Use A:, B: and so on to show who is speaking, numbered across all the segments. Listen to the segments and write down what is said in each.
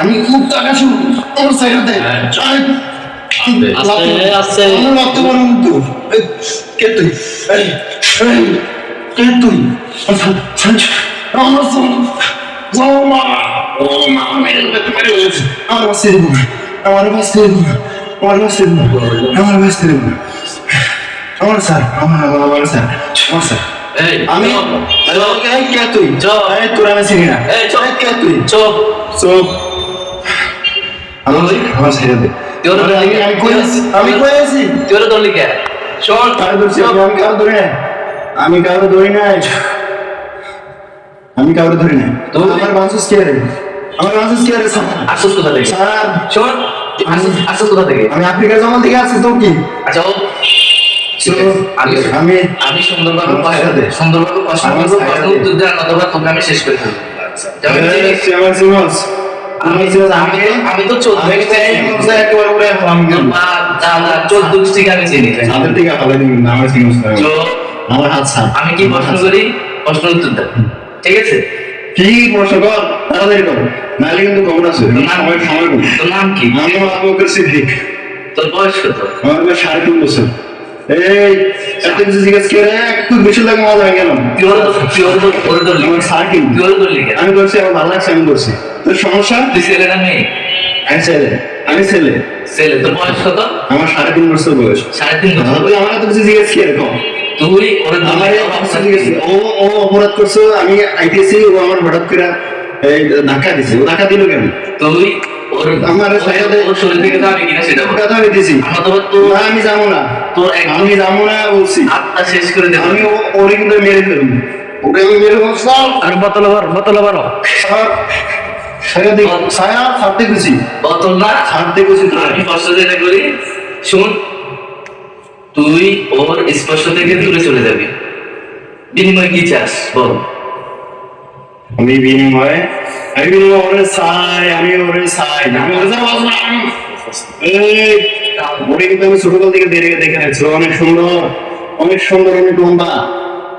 A: আমি খুব টাকা শুরু আমার সাইডে কে তুই কে তুই আমার স্যার আমার স্যার আমি কে তুই তোর আমি চিনি না কে তুই চোপ চোপ আমার ছেড়ে দে আমি কই আছি
B: তোর দলি কে শোন
A: আমি কারো ধরি নাই তো আমার বাসুস কে রে
B: আসুস কোথা থেকে
A: স্যার
B: শোন আসুস কোথা থেকে
A: আমি আফ্রিকার জঙ্গল থেকে আসছি তো কি
B: আচ্ছা আমি সুন্দরভাবে উত্তর দেওয়ার নতবা তোকে আমি শেষ করে ফেলবো আমি তো 14 ডিস্ট্রিক্ট আমি চিনি আমি কি প্রশ্ন করি প্রশ্ন উত্তর দেব ঠিক আছে
A: কি প্রশ্ন কর তাড়াতাড়ি কর নাহলে কিন্তু খবর আছে
B: তোর নাম কি
A: আমি আবু বকর সিদ্দিক
B: তোর বয়স কত
A: আমার বয়স 3.5 বছর এই এত কিছু জিজ্ঞেস করে একটু বেশি লাগে মজা হয়ে গেল আমার সার্কিল আমি করছি আমার ভালো লাগছে আমি করছি তোর সমস্যা
B: তুই ছেলে না মেয়ে
A: আমি ছেলে
B: তোর বয়স কত
A: আমার 3.5 বছর বয়স
B: 3.5 বছর
A: তুই আমার এত কিছু জিজ্ঞেস করে কম
B: তুই ওরে
A: আমার ও অপরাধ করছো আমি আইতেছি ও আমার হঠাৎ করে ধাক্কা দিছে ও ধাক্কা দিল কেন
B: তুই
A: আমার
B: শরীর থেকে যাবে কিনা সেটা
A: কথা বলতেছি আমি যাবো না আমি যাবো না বলছি
B: আত্মা শেষ করে দেবো
A: আমি ওরে কিন্তু মেরে ফেলবো ওকে আমি মেরে ফেলবো
B: আর বোতল বারো
A: ছায়া ছাড়তে গেছি
B: বোতল না
A: ছাড়তে গেছি
B: আমি কষ্ট যেটা করি শুন তুই ওর স্পর্শ থেকে দূরে চলে যাবি বিনিময় কি চাস বল
A: আমি বিনিময় ওরে চাই আমি ওরে কিন্তু আমি ছোটকাল থেকে দেখে রাখছি অনেক সুন্দর অনেক লম্বা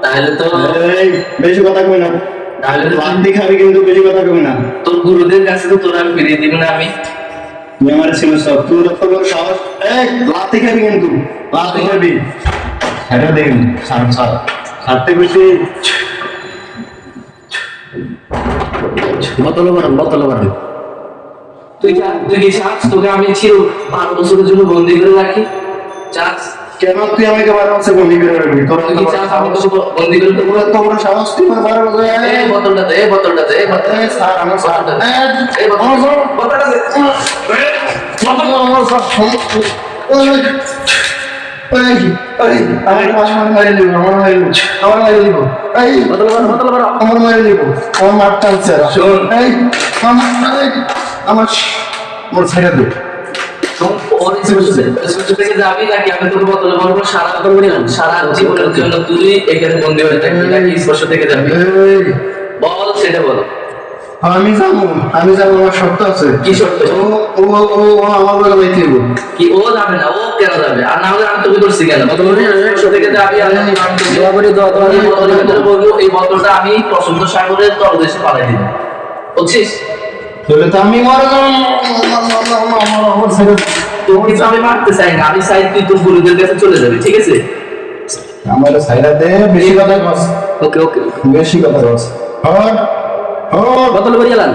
B: তাহলে তো
A: বেশি কথা কই না
B: তাহলে তো
A: লাভ দেখাবি কিন্তু বেশি কথা কই না
B: তোর গুরুদের কাছে তো তোর আমি ফিরিয়ে দিব না আমি
A: তুই আমার ছিল সব তোর এত বড় সাহস লাভ দেখাবি কিন্তু লাভ দেখাবি সেটা দেখুন ছাড়তে বেশি
B: বোতল বারো তুই কি চাস তোকে আমি 12 বছরের জন্য বন্দী করে রাখি চাস
A: কেন তুই আমাকে 12 বছর বন্দী করে রাখবি তোর
B: কি চাস আমি তোকে বন্দী করে দেবো
A: তো বড় সাহস তুই 12 বছর
B: এই বোতলটা দে
A: স্যার আমার বোতলটা দে
B: সারা জীবনের জন্য তুই এখানে বন্দী হয়ে থাকবি নাকি স্পর্শ থেকে যাবি বল সেটা বল
A: আমি যাবো আমার শর্ত আছে
B: কি শর্ত
A: ও আমার বলে বাইতে
B: কি ও যাবে না ও কেন যাবে আর না হলে আমি তোকে ধরছি কেন স্পর্শ থেকে যাবি আর আমি দোয়া করে বোতলের ভিতরে বলবো এই বোতলটা আমি প্রশান্ত সাগরের তলদেশে পালাই দিব বুঝছিস
A: তাহলে তো আমি মারা
B: তোকে আমি মারতে চাই না আমি চাই তুই তোর গুরুদের কাছে চলে যাবি ঠিক আছে
A: আমার সাইডা দে বেশি কথা কস
B: ওকে
A: বেশি কথা কস বোতল
B: ভরিয়ে লাগ